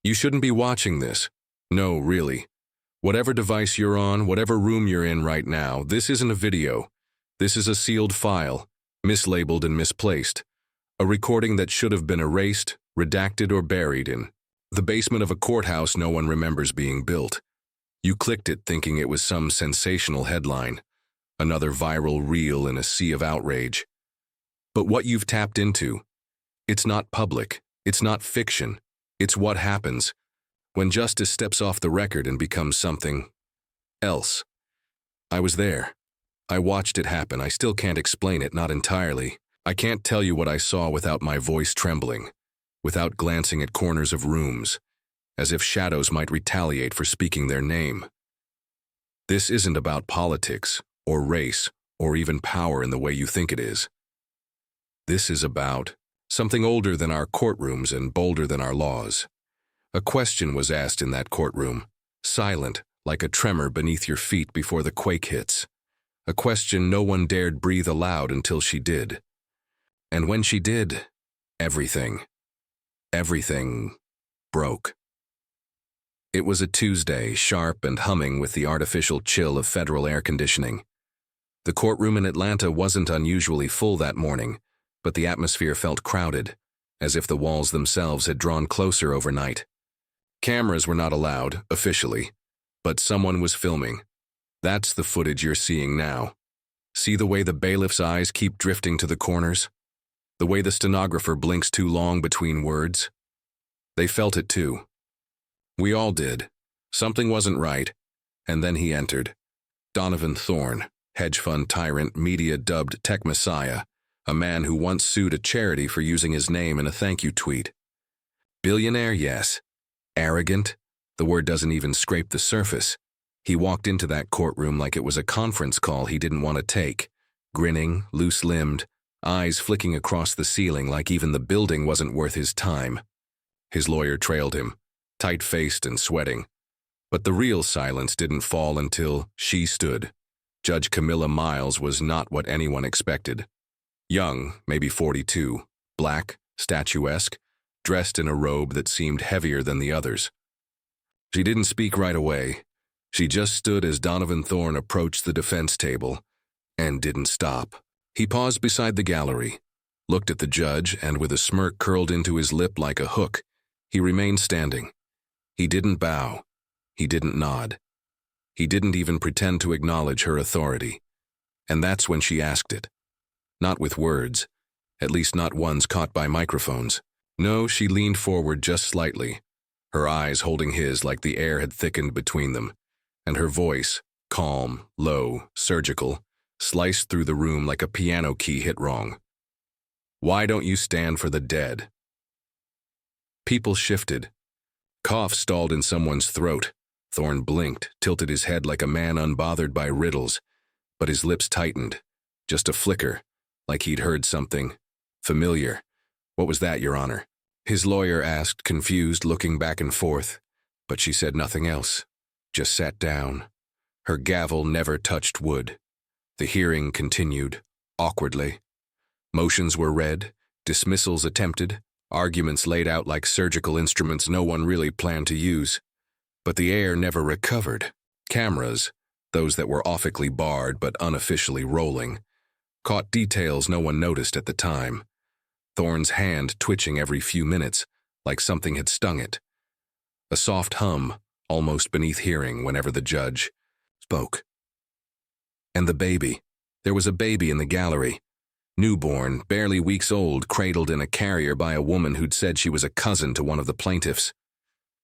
You shouldn't be watching this. No, really. Whatever device you're on, whatever room you're in right now, this isn't a video. This is a sealed file, mislabeled and misplaced. A recording that should have been erased, redacted, or buried in the basement of a courthouse no one remembers being built. You clicked it thinking it was some sensational headline, another viral reel in a sea of outrage. But what you've tapped into, it's not public, it's not fiction, it's what happens when justice steps off the record and becomes something else. I was there. I watched it happen. I still can't explain it, not entirely. I can't tell you what I saw without my voice trembling, without glancing at corners of rooms, as if shadows might retaliate for speaking their name. This isn't about politics, or race, or even power in the way you think it is. This is about something older than our courtrooms and bolder than our laws. A question was asked in that courtroom, silent, like a tremor beneath your feet before the quake hits. A question no one dared breathe aloud until she did. And when she did, everything broke. It was a Tuesday, sharp and humming with the artificial chill of federal air conditioning. The courtroom in Atlanta wasn't unusually full that morning, but the atmosphere felt crowded, as if the walls themselves had drawn closer overnight. Cameras were not allowed, officially, but someone was filming. That's the footage you're seeing now. See the way the bailiff's eyes keep drifting to the corners? The way the stenographer blinks too long between words? They felt it too. We all did. Something wasn't right, and then he entered. Donovan Thorne, hedge fund tyrant, media-dubbed tech messiah, a man who once sued a charity for using his name in a thank you tweet. Billionaire, yes. Arrogant? The word doesn't even scrape the surface. He walked into that courtroom like it was a conference call he didn't want to take, grinning, loose-limbed, eyes flicking across the ceiling like even the building wasn't worth his time. His lawyer trailed him, tight-faced and sweating. But the real silence didn't fall until she stood. Judge Camilla Miles was not what anyone expected. Young, maybe 42, black, statuesque, dressed in a robe that seemed heavier than the others. She didn't speak right away. She just stood as Donovan Thorne approached the defense table, and didn't stop. He paused beside the gallery, looked at the judge, and with a smirk curled into his lip like a hook, he remained standing. He didn't bow. He didn't nod. He didn't even pretend to acknowledge her authority. And that's when she asked it. Not with words, at least not ones caught by microphones. No, she leaned forward just slightly, her eyes holding his like the air had thickened between them, and her voice, calm, low, surgical, sliced through the room like a piano key hit wrong. Why don't you stand for the dead? People shifted. Cough stalled in someone's throat. Thorne blinked, tilted his head like a man unbothered by riddles, but his lips tightened. Just a flicker, like he'd heard something familiar. What was that, Your Honor? His lawyer asked, confused, looking back and forth, but she said nothing else, just sat down. Her gavel never touched wood. The hearing continued, awkwardly. Motions were read, dismissals attempted, arguments laid out like surgical instruments no one really planned to use. But the air never recovered. Cameras, those that were officially barred but unofficially rolling, caught details no one noticed at the time. Thorne's hand twitching every few minutes, like something had stung it. A soft hum, almost beneath hearing whenever the judge spoke. And the baby. There was a baby in the gallery. Newborn, barely weeks old, cradled in a carrier by a woman who'd said she was a cousin to one of the plaintiffs.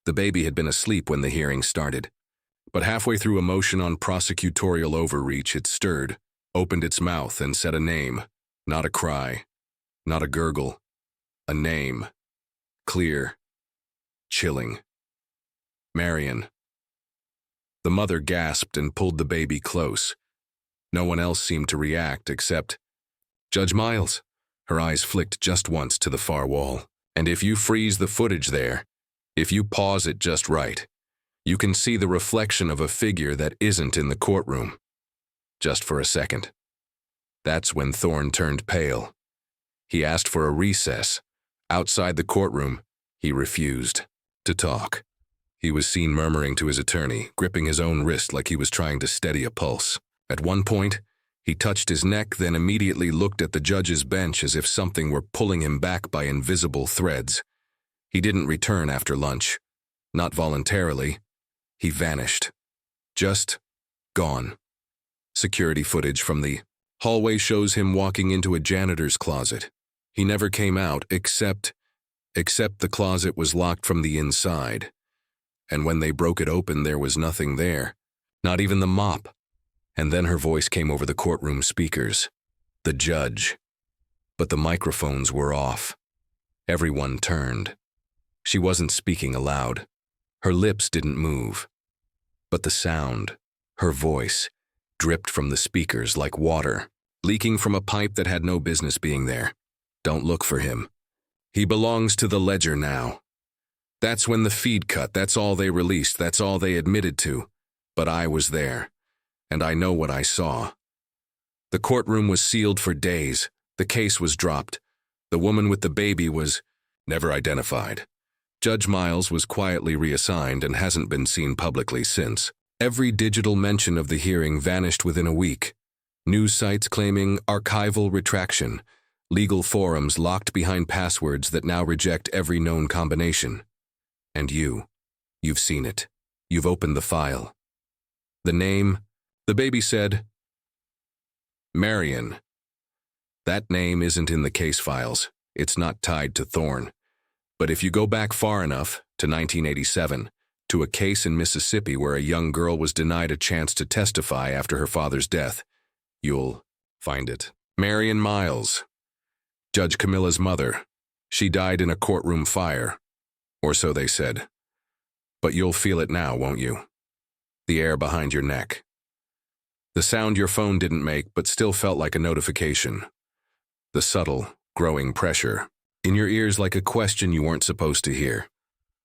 The baby had been asleep when the hearing started. But halfway through a motion on prosecutorial overreach, it stirred, opened its mouth, and said a name, not a cry. Not a gurgle. A name. Clear. Chilling. Marion. The mother gasped and pulled the baby close. No one else seemed to react except Judge Miles. Her eyes flicked just once to the far wall. And if you freeze the footage there, if you pause it just right, you can see the reflection of a figure that isn't in the courtroom. Just for a second. That's when Thorne turned pale. He asked for a recess. Outside the courtroom, he refused. to talk. He was seen murmuring to his attorney, gripping his own wrist like he was trying to steady a pulse. At one point, he touched his neck, then immediately looked at the judge's bench as if something were pulling him back by invisible threads. He didn't return after lunch. Not voluntarily. He vanished. Just gone. Security footage from the hallway shows him walking into a janitor's closet. He never came out, except the closet was locked from the inside. And when they broke it open, there was nothing there. Not even the mop. And then her voice came over the courtroom speakers. The judge. But the microphones were off. Everyone turned. She wasn't speaking aloud. Her lips didn't move. But the sound, her voice, dripped from the speakers like water, leaking from a pipe that had no business being there. Don't look for him. He belongs to the ledger now. That's when the feed cut. That's all they released. That's all they admitted to. But I was there. And I know what I saw. The courtroom was sealed for days. The case was dropped. The woman with the baby was never identified. Judge Miles was quietly reassigned and hasn't been seen publicly since. Every digital mention of the hearing vanished within a week. News sites claiming archival retraction. Legal forums locked behind passwords that now reject every known combination. And you've seen it. You've opened the file. The name, the baby said, Marion. That name isn't in the case files. It's not tied to Thorne. But if you go back far enough, to 1987, to a case in Mississippi where a young girl was denied a chance to testify after her father's death, you'll find it. Marion Miles. Judge Camilla's mother. She died in a courtroom fire. Or so they said. But you'll feel it now, won't you? The air behind your neck. The sound your phone didn't make but still felt like a notification. The subtle, growing pressure. In your ears like a question you weren't supposed to hear.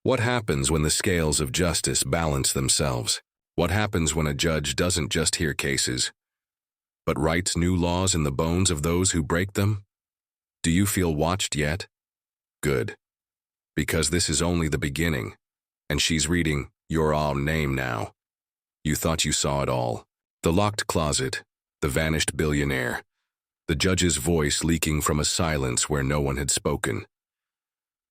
What happens when the scales of justice balance themselves? What happens when a judge doesn't just hear cases, but writes new laws in the bones of those who break them? Do you feel watched yet? Good. Because this is only the beginning, and she's reading your own name now. You thought you saw it all. The locked closet, the vanished billionaire, the judge's voice leaking from a silence where no one had spoken.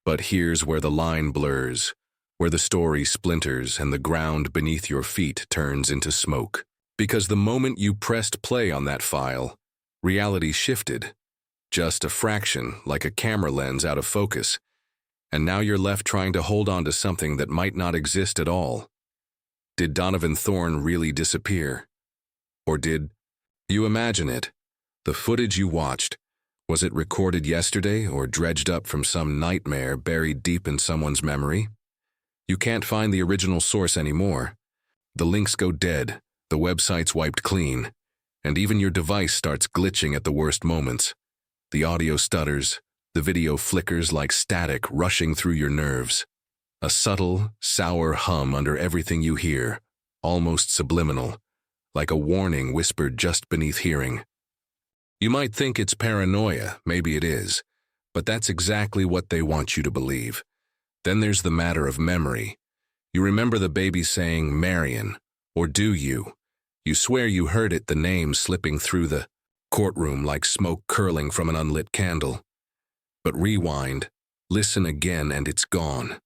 But here's where the line blurs, where the story splinters and the ground beneath your feet turns into smoke. Because the moment you pressed play on that file, reality shifted. Just a fraction, like a camera lens out of focus. And now you're left trying to hold on to something that might not exist at all. Did Donovan Thorne really disappear? Or did you imagine it? The footage you watched, was it recorded yesterday or dredged up from some nightmare buried deep in someone's memory? You can't find the original source anymore. The links go dead, the website's wiped clean, and even your device starts glitching at the worst moments. The audio stutters, the video flickers like static rushing through your nerves. A subtle, sour hum under everything you hear, almost subliminal, like a warning whispered just beneath hearing. You might think it's paranoia, maybe it is, but that's exactly what they want you to believe. Then there's the matter of memory. You remember the baby saying Marion, or do you? You swear you heard it, the name slipping through the courtroom like smoke curling from an unlit candle. But rewind, listen again, and it's gone.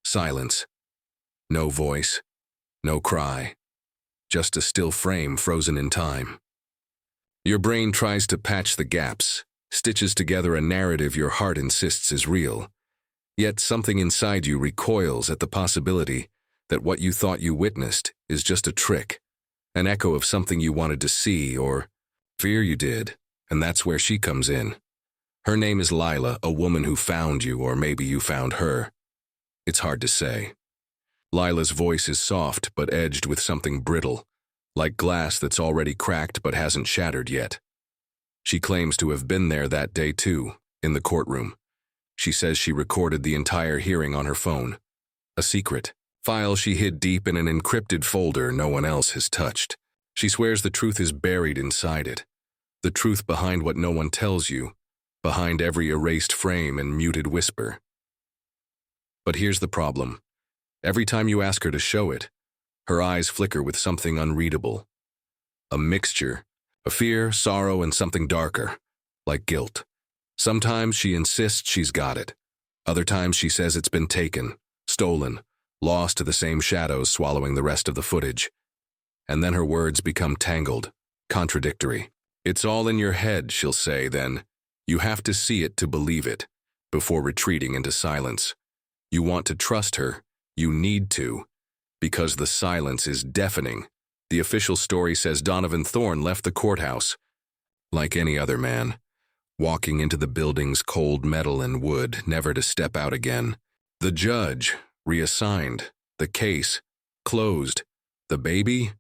Silence. No voice, no cry. Just a still frame frozen in time. Your brain tries to patch the gaps, stitches together a narrative your heart insists is real. Yet something inside you recoils at the possibility that what you thought you witnessed is just a trick, an echo of something you wanted to see or fear you did, and that's where she comes in. Her name is Lila, a woman who found you, or maybe you found her. It's hard to say. Lila's voice is soft but edged with something brittle, like glass that's already cracked but hasn't shattered yet. She claims to have been there that day too, in the courtroom. She says she recorded the entire hearing on her phone. A secret file she hid deep in an encrypted folder no one else has touched. She swears the truth is buried inside it. The truth behind what no one tells you, behind every erased frame and muted whisper. But here's the problem. Every time you ask her to show it, her eyes flicker with something unreadable. A mixture, of fear, sorrow, and something darker, like guilt. Sometimes she insists she's got it. Other times she says it's been taken, stolen, lost to the same shadows swallowing the rest of the footage. And then her words become tangled, contradictory. It's all in your head, she'll say then. You have to see it to believe it, before retreating into silence. You want to trust her. You need to. Because the silence is deafening. The official story says Donovan Thorne left the courthouse. Like any other man. Walking into the building's cold metal and wood, never to step out again. The judge, reassigned. The case, closed. The baby?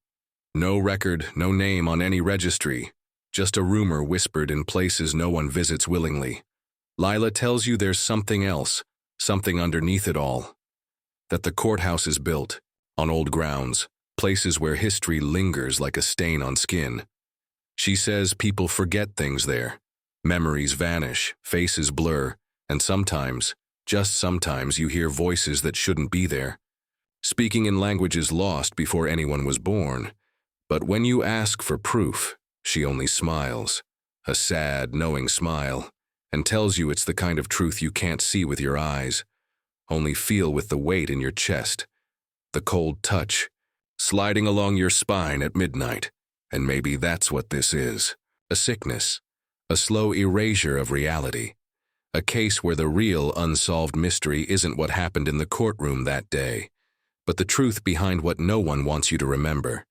No record, no name on any registry. Just a rumor whispered in places no one visits willingly. Lila tells you there's something else, something underneath it all. That the courthouse is built, on old grounds, places where history lingers like a stain on skin. She says people forget things there. Memories vanish, faces blur, and sometimes, just sometimes, you hear voices that shouldn't be there. Speaking in languages lost before anyone was born. But when you ask for proof, she only smiles, a sad, knowing smile, and tells you it's the kind of truth you can't see with your eyes, only feel with the weight in your chest, the cold touch, sliding along your spine at midnight. And maybe that's what this is, a sickness, a slow erasure of reality, a case where the real unsolved mystery isn't what happened in the courtroom that day, but the truth behind what no one wants you to remember.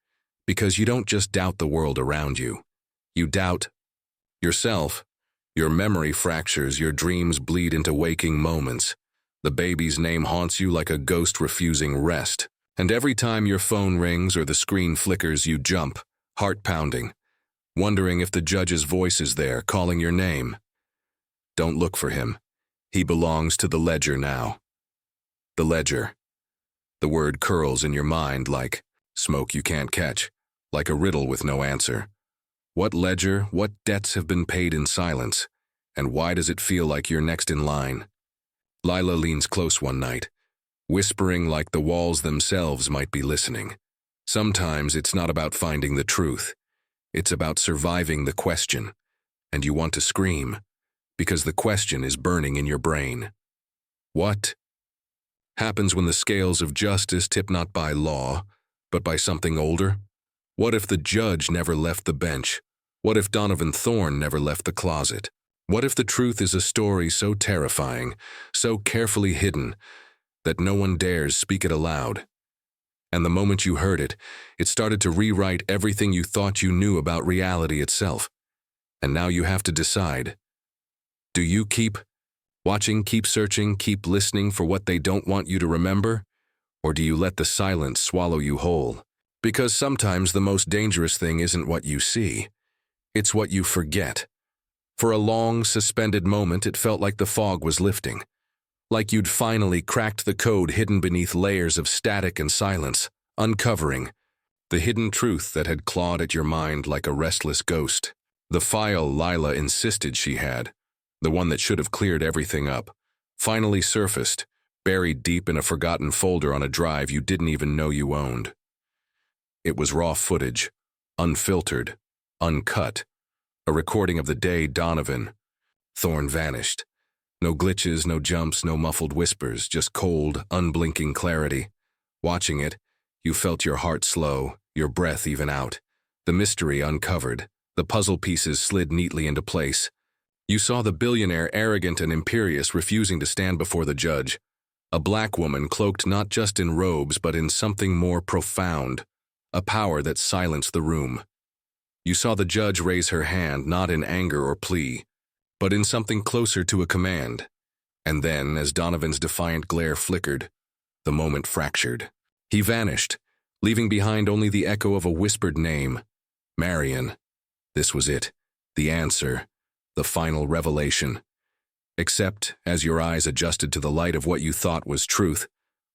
Because you don't just doubt the world around you. You doubt yourself. Your memory fractures, your dreams bleed into waking moments. The baby's name haunts you like a ghost refusing rest. And every time your phone rings or the screen flickers, you jump, heart pounding, wondering if the judge's voice is there, calling your name. Don't look for him. He belongs to the ledger now. The ledger. The word curls in your mind like smoke you can't catch, like a riddle with no answer. What ledger, what debts have been paid in silence, and why does it feel like you're next in line? Lila leans close one night, whispering like the walls themselves might be listening. Sometimes it's not about finding the truth. It's about surviving the question. And you want to scream, because the question is burning in your brain. What happens when the scales of justice tip not by law, but by something older? What if the judge never left the bench? What if Donovan Thorne never left the closet? What if the truth is a story so terrifying, so carefully hidden, that no one dares speak it aloud? And the moment you heard it, it started to rewrite everything you thought you knew about reality itself. And now you have to decide. Do you keep watching, keep searching, keep listening for what they don't want you to remember? Or do you let the silence swallow you whole? Because sometimes the most dangerous thing isn't what you see. It's what you forget. For a long, suspended moment, it felt like the fog was lifting. Like you'd finally cracked the code hidden beneath layers of static and silence, uncovering the hidden truth that had clawed at your mind like a restless ghost. The file Lila insisted she had, the one that should have cleared everything up, finally surfaced, buried deep in a forgotten folder on a drive you didn't even know you owned. It was raw footage, unfiltered, uncut, a recording of the day Donovan Thorne vanished. No glitches, no jumps, no muffled whispers, just cold, unblinking clarity. Watching it, you felt your heart slow, your breath even out. The mystery uncovered, the puzzle pieces slid neatly into place. You saw the billionaire arrogant and imperious refusing to stand before the judge. A black woman cloaked not just in robes but in something more profound, a power that silenced the room. You saw the judge raise her hand not in anger or plea, but in something closer to a command. And then, as Donovan's defiant glare flickered, the moment fractured. He vanished, leaving behind only the echo of a whispered name, Marion. This was it, the answer, the final revelation. Except, as your eyes adjusted to the light of what you thought was truth,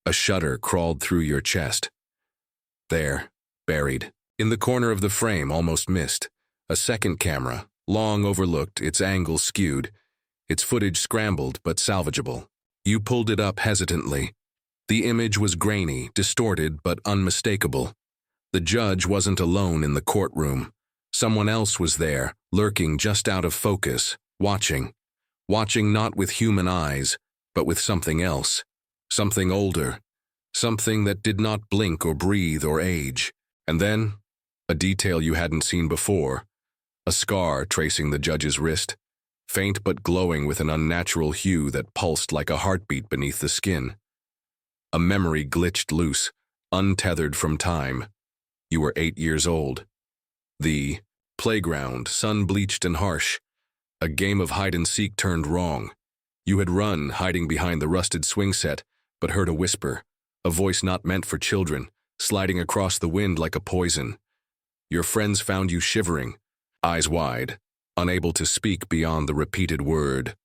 a shudder crawled through your chest. There, buried, in the corner of the frame, almost missed, a second camera, long overlooked, its angle skewed, its footage scrambled but salvageable. You pulled it up hesitantly. The image was grainy, distorted, but unmistakable. The judge wasn't alone in the courtroom. Someone else was there, lurking just out of focus, watching. Watching not with human eyes, but with something else. Something older. Something that did not blink or breathe or age. And then, a detail you hadn't seen before. A scar tracing the judge's wrist, faint but glowing with an unnatural hue that pulsed like a heartbeat beneath the skin. A memory glitched loose, untethered from time. You were 8 years old. The playground, sun-bleached and harsh. A game of hide-and-seek turned wrong. You had run, hiding behind the rusted swing set, but heard a whisper, a voice not meant for children, sliding across the wind like a poison. Your friends found you shivering, eyes wide, unable to speak beyond the repeated word,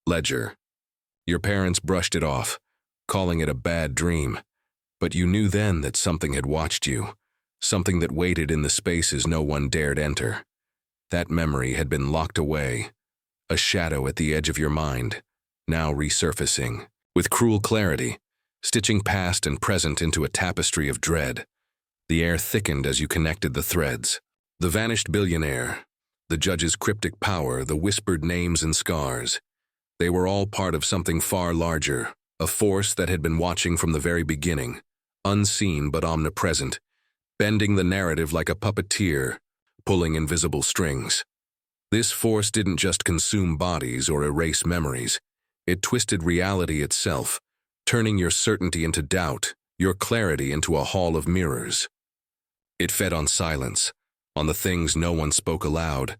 ledger. Your parents brushed it off, calling it a bad dream. But you knew then that something had watched you, something that waited in the spaces no one dared enter. That memory had been locked away, a shadow at the edge of your mind, now resurfacing, with cruel clarity, stitching past and present into a tapestry of dread. The air thickened as you connected the threads. The vanished billionaire, the judge's cryptic power, the whispered names and scars. They were all part of something far larger, a force that had been watching from the very beginning, unseen but omnipresent, bending the narrative like a puppeteer, pulling invisible strings. This force didn't just consume bodies or erase memories. It twisted reality itself, turning your certainty into doubt, your clarity into a hall of mirrors. It fed on silence, on the things no one spoke aloud,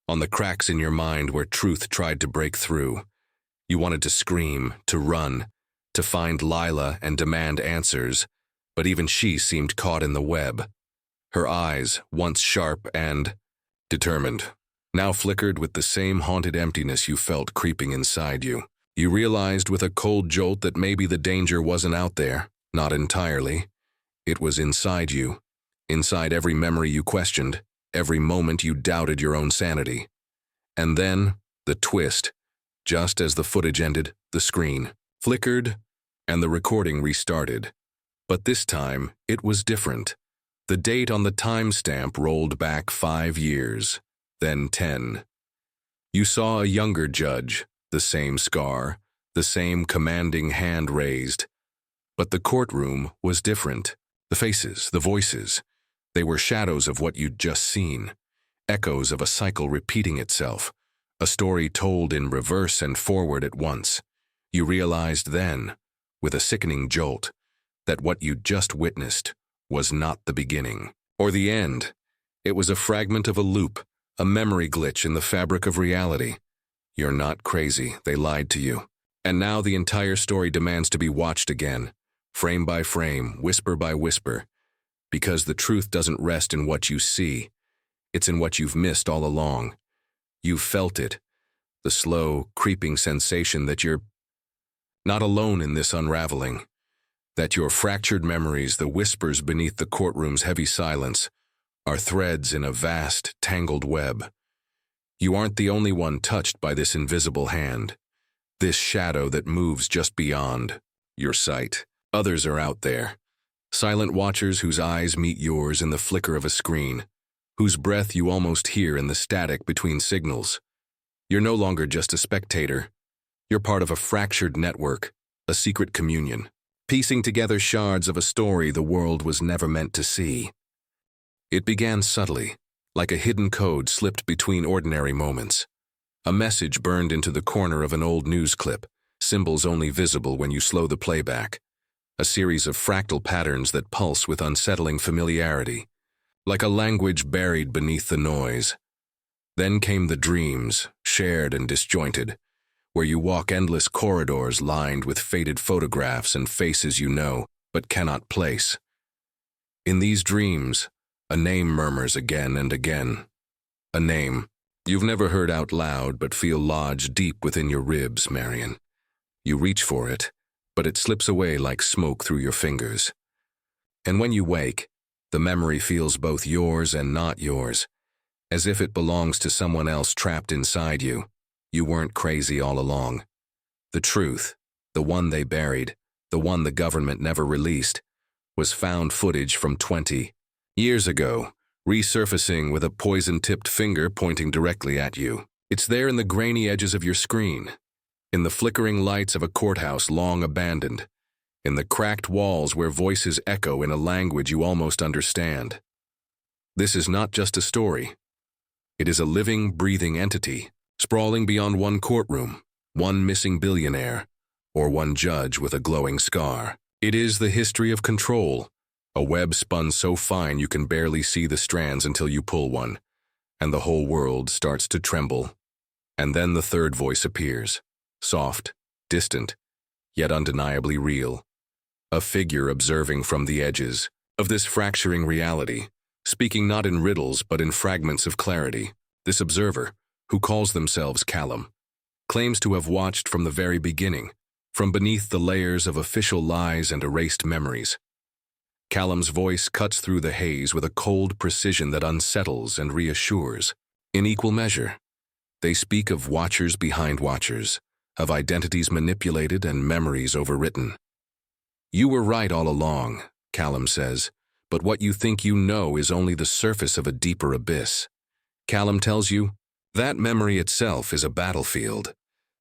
on the cracks in your mind where truth tried to break through. You wanted to scream, to run, to find Lila and demand answers, but even she seemed caught in the web. Her eyes, once sharp and determined, now flickered with the same haunted emptiness you felt creeping inside you. You realized with a cold jolt that maybe the danger wasn't out there, not entirely. It was inside you, inside every memory you questioned, every moment you doubted your own sanity. And then, the twist. Just as the footage ended, the screen flickered, and the recording restarted. But this time, it was different. The date on the timestamp rolled back 5 years, then 10. You saw a younger judge, the same scar, the same commanding hand raised. But the courtroom was different. The faces, the voices, they were shadows of what you'd just seen, echoes of a cycle repeating itself, a story told in reverse and forward at once. You realized then, with a sickening jolt, that what you'd just witnessed was not the beginning, or the end. It was a fragment of a loop, a memory glitch in the fabric of reality. You're not crazy, they lied to you. And now the entire story demands to be watched again, frame by frame, whisper by whisper, because the truth doesn't rest in what you see. It's in what you've missed all along. You've felt it, the slow, creeping sensation that you're not alone in this unraveling, that your fractured memories, the whispers beneath the courtroom's heavy silence, are threads in a vast, tangled web. You aren't the only one touched by this invisible hand, this shadow that moves just beyond your sight. Others are out there, silent watchers whose eyes meet yours in the flicker of a screen, whose breath you almost hear in the static between signals. You're no longer just a spectator. You're part of a fractured network, a secret communion, piecing together shards of a story the world was never meant to see. It began subtly, like a hidden code slipped between ordinary moments. A message burned into the corner of an old news clip, symbols only visible when you slow the playback. A series of fractal patterns that pulse with unsettling familiarity, like a language buried beneath the noise. Then came the dreams, shared and disjointed, where you walk endless corridors lined with faded photographs and faces you know, but cannot place. In these dreams, a name murmurs again and again. A name you've never heard out loud but feel lodged deep within your ribs, Marion. You reach for it, but it slips away like smoke through your fingers. And when you wake, the memory feels both yours and not yours, as if it belongs to someone else trapped inside you. You weren't crazy all along. The truth, the one they buried, the one the government never released, was found footage from 20 years ago, resurfacing with a poison-tipped finger pointing directly at you. It's there in the grainy edges of your screen, in the flickering lights of a courthouse long abandoned, in the cracked walls where voices echo in a language you almost understand. This is not just a story. It is a living, breathing entity, sprawling beyond one courtroom, one missing billionaire, or one judge with a glowing scar. It is the history of control, a web spun so fine you can barely see the strands until you pull one, and the whole world starts to tremble. And then the third voice appears, soft, distant, yet undeniably real. A figure observing from the edges of this fracturing reality, speaking not in riddles but in fragments of clarity. This observer, who calls themselves Callum, claims to have watched from the very beginning, from beneath the layers of official lies and erased memories. Callum's voice cuts through the haze with a cold precision that unsettles and reassures. In equal measure, they speak of watchers behind watchers, of identities manipulated and memories overwritten. You were right all along, Callum says, but what you think you know is only the surface of a deeper abyss. Callum tells you that memory itself is a battlefield,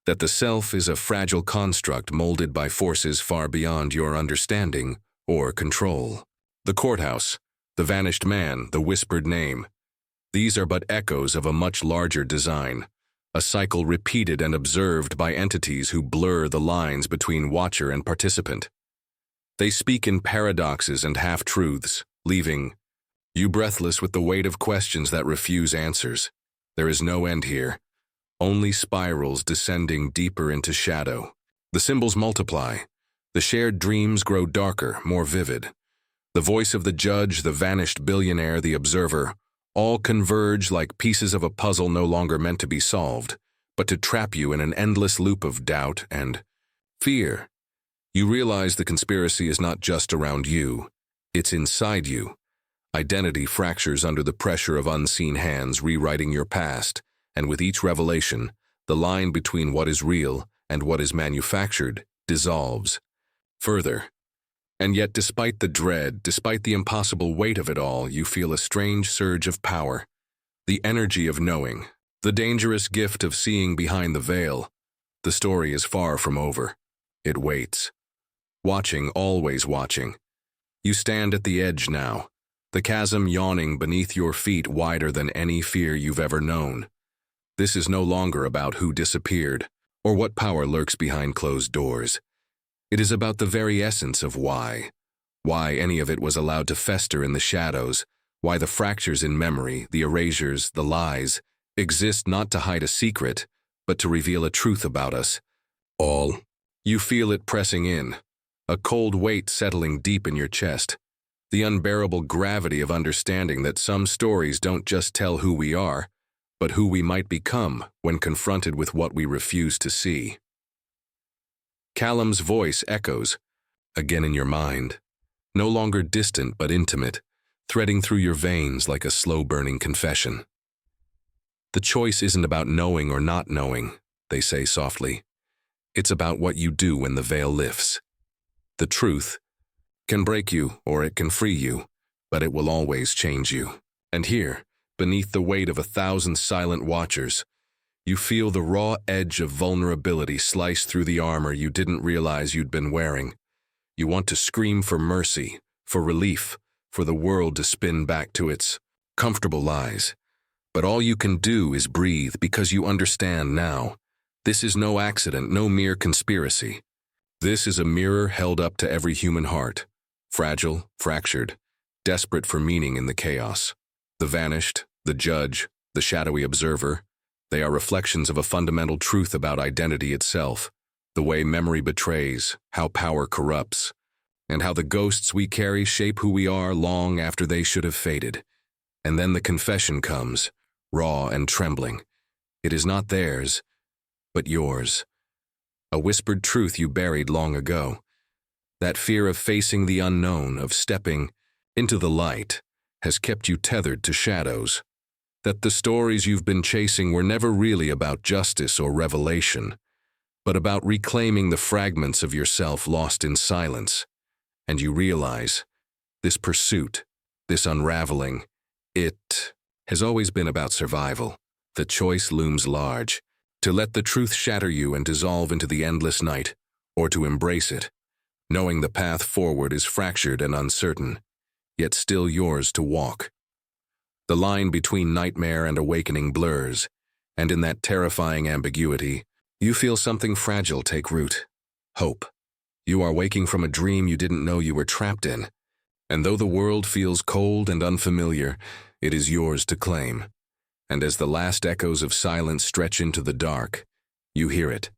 that the self is a fragile construct molded by forces far beyond your understanding or control. The courthouse, the vanished man, the whispered name, these are but echoes of a much larger design, a cycle repeated and observed by entities who blur the lines between watcher and participant. They speak in paradoxes and half-truths, leaving you breathless with the weight of questions that refuse answers. There is no end here, only spirals descending deeper into shadow. The symbols multiply. The shared dreams grow darker, more vivid. The voice of the judge, the vanished billionaire, the observer, all converge like pieces of a puzzle no longer meant to be solved, but to trap you in an endless loop of doubt and fear. You realize the conspiracy is not just around you, it's inside you. Identity fractures under the pressure of unseen hands rewriting your past, and with each revelation, the line between what is real and what is manufactured dissolves further. And yet, despite the dread, despite the impossible weight of it all, you feel a strange surge of power, the energy of knowing, the dangerous gift of seeing behind the veil. The story is far from over. It waits. Watching, always watching. You stand at the edge now, the chasm yawning beneath your feet wider than any fear you've ever known. This is no longer about who disappeared or what power lurks behind closed doors. It is about the very essence of why any of it was allowed to fester in the shadows, why the fractures in memory, the erasures, the lies, exist not to hide a secret, but to reveal a truth about us. All. You feel it pressing in, a cold weight settling deep in your chest, the unbearable gravity of understanding that some stories don't just tell who we are, but who we might become when confronted with what we refuse to see. Callum's voice echoes, again in your mind, no longer distant but intimate, threading through your veins like a slow-burning confession. The choice isn't about knowing or not knowing, they say softly. It's about what you do when the veil lifts. The truth can break you or it can free you, but it will always change you. And here, beneath the weight of 1,000 silent watchers, you feel the raw edge of vulnerability slice through the armor you didn't realize you'd been wearing. You want to scream for mercy, for relief, for the world to spin back to its comfortable lies. But all you can do is breathe because you understand now. This is no accident, no mere conspiracy. This is a mirror held up to every human heart, fragile, fractured, desperate for meaning in the chaos. The vanished, the judge, the shadowy observer, they are reflections of a fundamental truth about identity itself, the way memory betrays, how power corrupts, and how the ghosts we carry shape who we are long after they should have faded. And then the confession comes, raw and trembling. It is not theirs, but yours. A whispered truth you buried long ago. That fear of facing the unknown, of stepping into the light, has kept you tethered to shadows. That the stories you've been chasing were never really about justice or revelation. but about reclaiming the fragments of yourself lost in silence. And you realize, this pursuit, this unraveling, it has always been about survival. The choice looms large, to let the truth shatter you and dissolve into the endless night, or to embrace it, knowing the path forward is fractured and uncertain, yet still yours to walk. The line between nightmare and awakening blurs, and in that terrifying ambiguity, you feel something fragile take root. Hope. You are waking from a dream you didn't know you were trapped in, and though the world feels cold and unfamiliar, it is yours to claim. And as the last echoes of silence stretch into the dark, you hear it,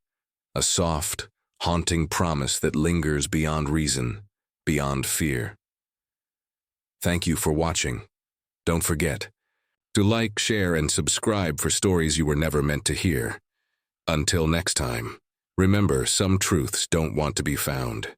a soft, haunting promise that lingers beyond reason, beyond fear. Thank you for watching. Don't forget to like, share, and subscribe for stories you were never meant to hear. Until next time, remember, some truths don't want to be found.